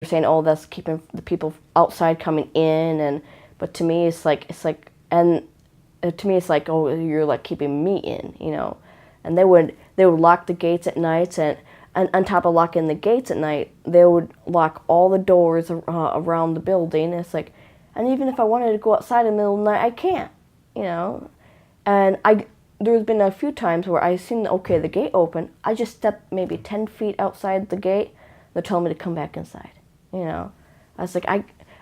saying, oh, that's keeping the people outside coming in, and but to me it's like and to me it's like, oh, you're like keeping me in, you know. And they would lock the gates at night, and on top of locking the gates at night, they would lock all the doors around the building. It's like, and even if I wanted to go outside in the middle of the night, I can't, you know. And there's been a few times where I seen, okay, the gate open, I just stepped maybe 10 feet outside the gate. They're telling me to come back inside, you know. I was like,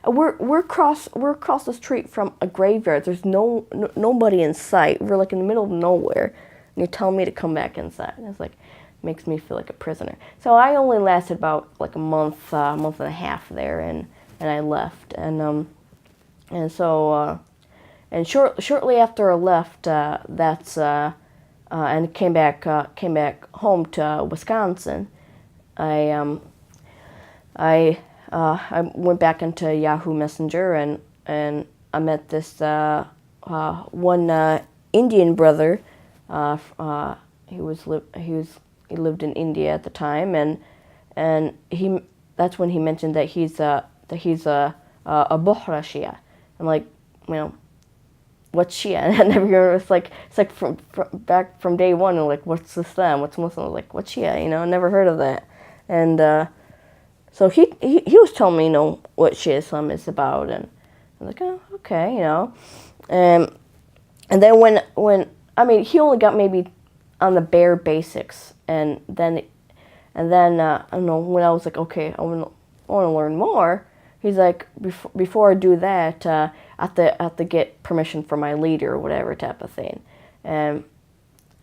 we're across the street from a graveyard. There's nobody in sight. We're like in the middle of nowhere, and you're telling me to come back inside. And it's like, makes me feel like a prisoner. So I only lasted about like a month and a half there, and I left. And so shortly after I left, and came back home to Wisconsin. I went back into Yahoo Messenger, and I met this one Indian brother. He lived in India at the time, and that's when he mentioned that he's a Bohra Shia. I'm like, you know, what's Shia? And I never heard. It's like from back from day one. I'm like, what's Islam? What's Muslim? I was like, what's Shia? You know, I never heard of that. And so he was telling me, you know, what Shia Islam is about, and I was like, oh, okay, you know. And then when I mean, he only got maybe on the bare basics, and then I don't know, when I was like, okay, I want to learn more. He's like, before I do that, I have to get permission from my leader or whatever type of thing. And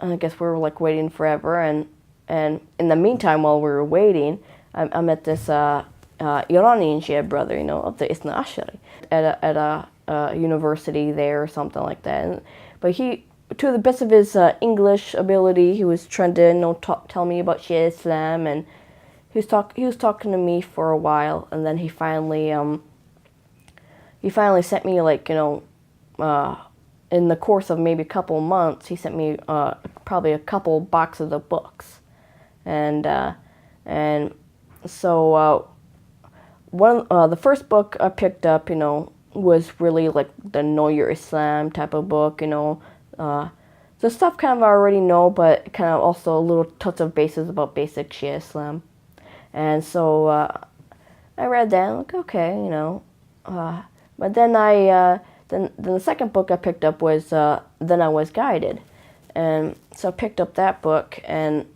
I guess we were like waiting forever, and in the meantime, while we were waiting, I met this Iranian Shia brother, you know, of the Isna Ashari at a university there or something like that. But he, to the best of his English ability, he was trying to, you know, tell me about Shia Islam, and he was talking to me for a while, and then he finally sent me, like, you know, in the course of maybe a couple of months, he sent me probably a couple boxes of books, and so the first book I picked up, you know, was really like the Know Your Islam type of book, you know. The stuff kind of I already know, but kind of also a little touch of bases about basic Shia Islam. And so I read that, and like, okay, you know. But then then the second book I picked up was Then I Was Guided. And so I picked up that book, and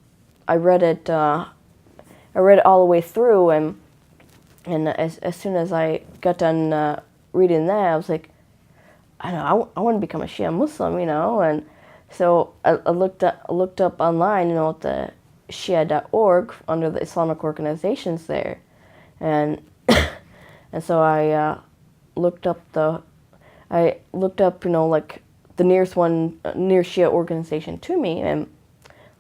I read it all the way through, and as soon as I got done reading that, I was like, I don't know, I want to become a Shia Muslim, you know. And so I looked up online, you know, at the Shia.org under the Islamic organizations there, and and so I looked up, you know, like the nearest Shia organization to me, and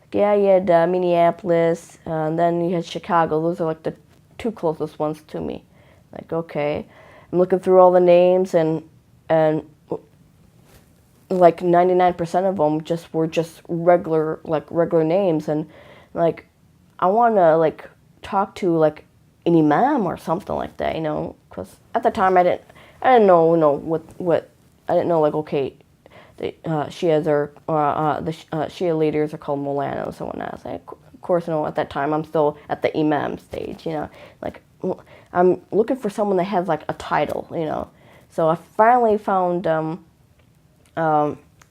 like, yeah, you had Minneapolis, and then you had Chicago. Those are like the two closest ones to me. Like, okay, I'm looking through all the names, and like 99% of them were just regular names, and like I want to like talk to like an imam or something like that, you know, because at the time I didn't know, you know, what I didn't know, like, okay, the Shias are the Shia leaders are called Molanas and whatnot. So of course, you know, at that time I'm still at the imam stage, you know, like I'm looking for someone that has like a title, you know. So I finally found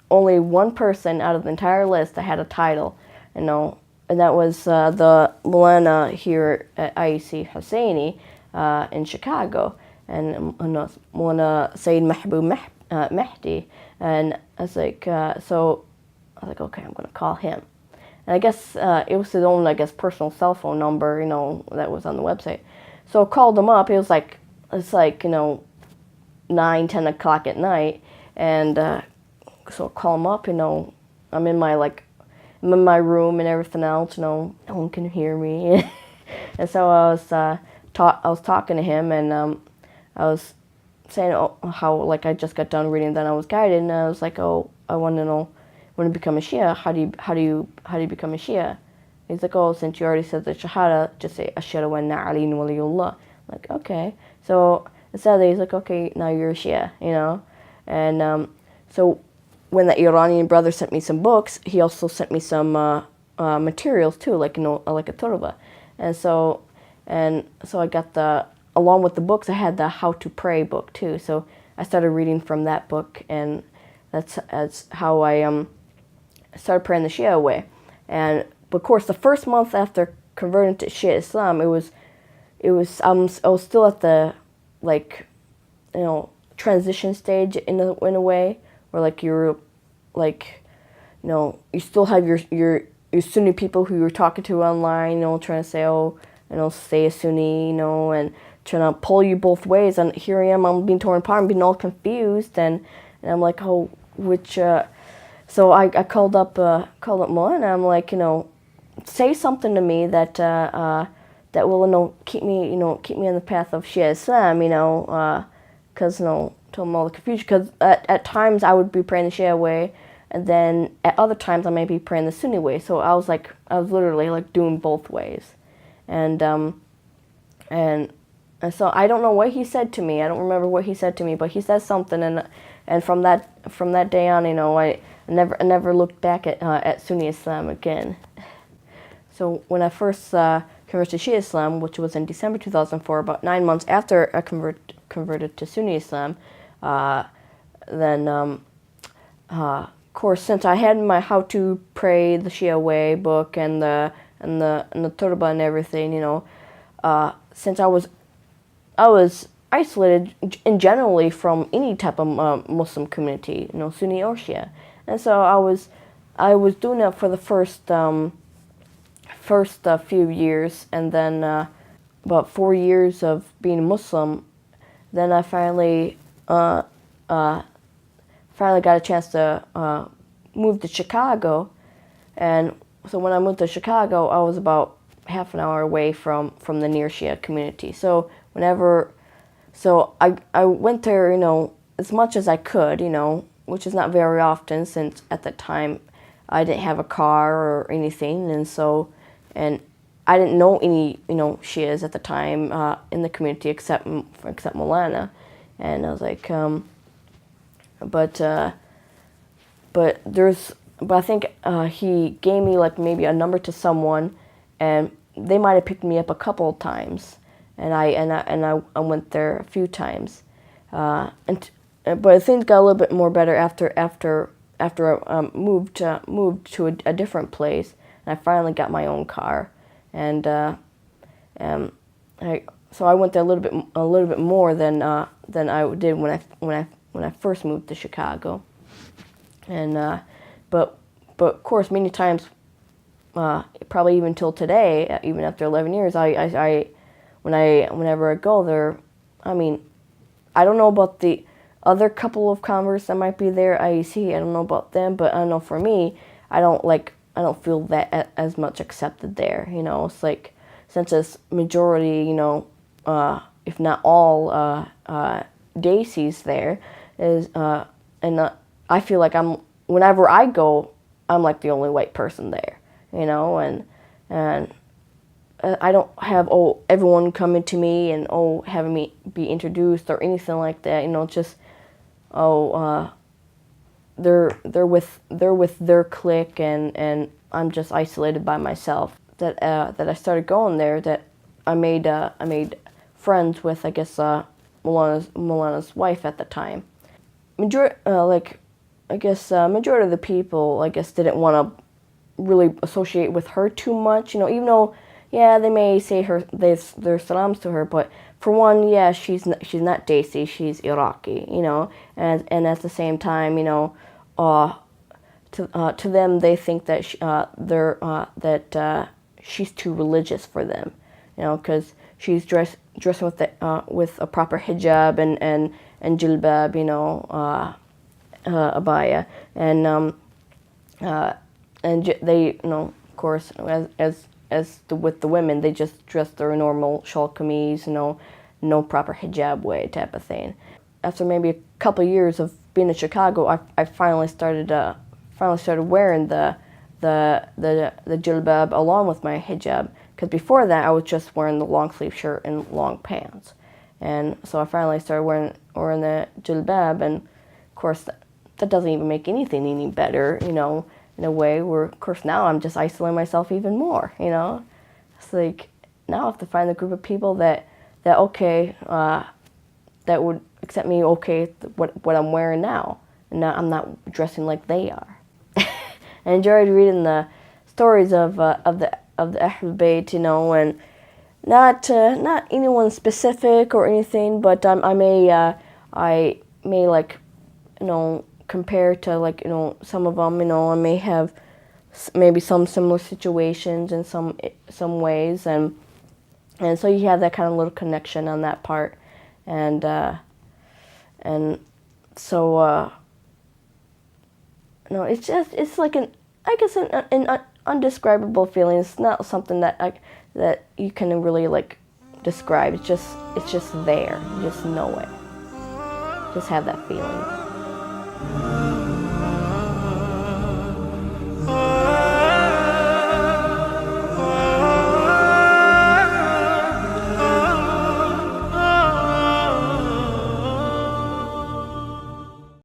only one person out of the entire list that had a title, you know, and that was the Molana here at IEC Husseini in Chicago, and Molana Sayyid Mahbub Mahdi. And I was like, so I was like, okay, I'm gonna call him. And I guess it was his own, I guess, personal cell phone number, you know, that was on the website. So I called him up. It's like, you know, 9, 10 o'clock at night, and so I call him up, you know, I'm in my room and everything else, you know, no one can hear me. And so I was talking to him, and I was saying how, like, I just got done reading Then I Was Guided, and I was like, oh, I want to know, when you become a Shia, how do you become a Shia? He's like, oh, since you already said the Shahada, just say Ashhadu anna Aliyyun waliyullah. Like, okay. So instead he's like, okay, now you're a Shia, you know? And so when the Iranian brother sent me some books, he also sent me some materials too, like, you know, like a turba. And so I got along with the books, I had the How to Pray book too. So I started reading from that book, and that's how I started praying the Shia way. And but of course, the first month after converting to Shia Islam, I was still at the, like, you know, transition stage in a way, where like you're like, you know, you still have your Sunni people who you're talking to online, you know, trying to say, oh, you know, stay a Sunni, you know, and trying to pull you both ways. And here I am, I'm being torn apart, I'm being all confused, and I'm like, oh, which. So I called up Mullah, and I'm like, you know, say something to me that that will, you know, keep me on the path of Shia Islam, you know, because, you know, to all the confusion. Because at times I would be praying the Shia way, and then at other times I may be praying the Sunni way. So I was literally like doing both ways, and so I don't know what he said to me. I don't remember what he said to me, but he said something, and from that day on, you know, I never looked back at Sunni Islam again. So when I first converted to Shia Islam, which was in December 2004, about 9 months after I converted to Sunni Islam, then of course, since I had my How to Pray the Shia Way book and the turba and everything, you know, since I was isolated in generally from any type of Muslim community, you know, Sunni or Shia, and so I was doing that for the first few years, and then about 4 years of being Muslim, then I finally got a chance to move to Chicago, and so when I moved to Chicago, I was about half an hour away from the near Shia community. So I went there, you know, as much as I could, you know, which is not very often, since at the time I didn't have a car or anything, and I didn't know any, you know, Shias at the time in the community except Molana, and I was like, but I think he gave me like maybe a number to someone, and they might have picked me up a couple of times, and I went there a few times, but things got a little bit more better after I moved to a different place, and I finally got my own car, and so I went there a little bit more than I did when I first moved to Chicago, and but of course many times, probably even till today, even after 11 years, whenever I go there, I mean, I don't know about the other couple of converts that might be there, IEC, I don't know about them, but I know for me, I don't feel that as much accepted there, you know. It's like, since it's majority, you know, if not all Desis there, and I feel like whenever I go, I'm like the only white person there, you know, and I don't have everyone coming to me and having me be introduced or anything like that, you know. It's just they're with their clique, and I'm just isolated by myself. That I started going there, that I made friends with, I guess, Molana's wife at the time. Majority of the people, I guess, didn't want to really associate with her too much, you know, even though, yeah, they may say their salams to her, but for one, yeah, she's not Desi, she's Iraqi, you know, and at the same time, you know, to them, they think that she's too religious for them, you know, because she's dressing with a proper hijab and jilbab, you know, abaya, and they, you know, of course, with the women, they just dress their normal shawl kameez, you know, no proper hijab way type of thing. After maybe a couple of years of being in Chicago, I finally started wearing the jilbab along with my hijab, because before that I was just wearing the long sleeve shirt and long pants, and so I finally started wearing the jilbab, and of course that doesn't even make anything any better, you know, in a way where of course now I'm just isolating myself even more, you know. It's like now I have to find a group of people that okay, that would accept me okay what I'm wearing now, and now I'm not dressing like they are. I enjoyed reading the stories of the Ahlul Bayt, you know, and not anyone specific or anything, but I may like, you know, compare to like, you know, some of them, you know, I may have maybe some similar situations in some ways, and so you have that kind of little connection on that part, and so no, it's like an undescribable feeling. It's not something that you can really like describe. It's just there. You just know it. Just have that feeling.